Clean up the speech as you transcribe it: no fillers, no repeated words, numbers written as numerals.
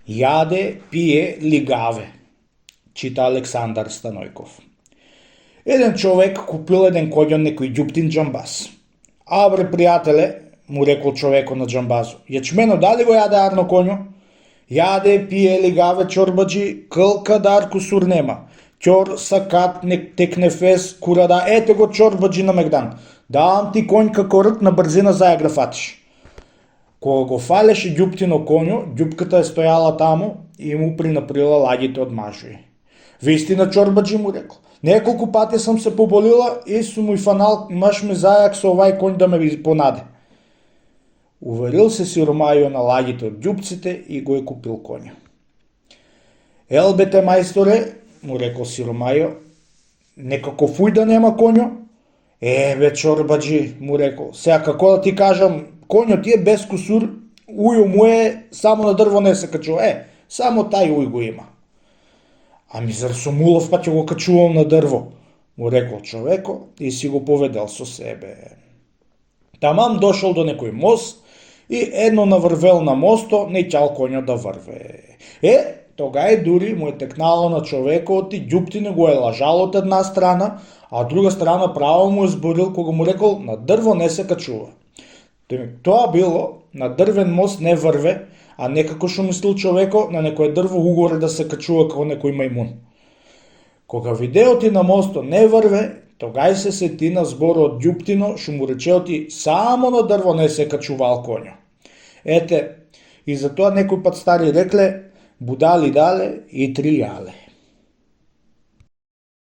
Яде, пие, лигаве, чита Александар Станојков. Еден човек купил еден коњон некој ѓуптин џамбаз. Абре, пријателе, му рекол човеко на џамбазо, јачмено дали го јаде арно коњо? Јаде, пие, лигаве, чорбаджи, кълка дар кусур нема. Ќор, сакат, текнефес, курада, ете го чорбаджи на Мегдан. Давам ти конј како рк на брзина заја го фатиш. Кога го фалеше ѓуптино коњо, ѓупката е стојала таму и му принаприла лагите од мажуи. Вистина чорбаджи, му рекол. Неколку пати сам се поболила и сум му фанал маж ме зајак со овај конј да ме понаде. Уверил се сиромајо на лагите од ѓупците и го е купил коња. Елбете мајсторе, му рекол сиромајо, некако фуј да нема коњо? Бе чорбаджи, му рекол, сега како да ти кажам, коњо ти е без кусур, ују му е, само на дрво не се качува. Само тај уј го има. Ами зар сум улов па ќе го качувам на дрво, му рекол човеко и си го поведел со себе. Тамам дошол до некој мост и едно наврвел на мосто, не ќал коњо да врве. Тога дури му е текнало на човекот и ѓуптино го е лажал од една страна, а од друга страна право му е зборил кога му рекол на дрво не се качува. Тоа било, на дрвен мост не врве, а некако шо мислил човеко на некој дрво угоре да се качува како некој мајмун. Кога видеоти на мосто не врве, тогај се сети на зборот ѓуптино шо му речеоти само на дрво не се качувал коњо. И затоа некој пат стари рекле, будали дале и три јале.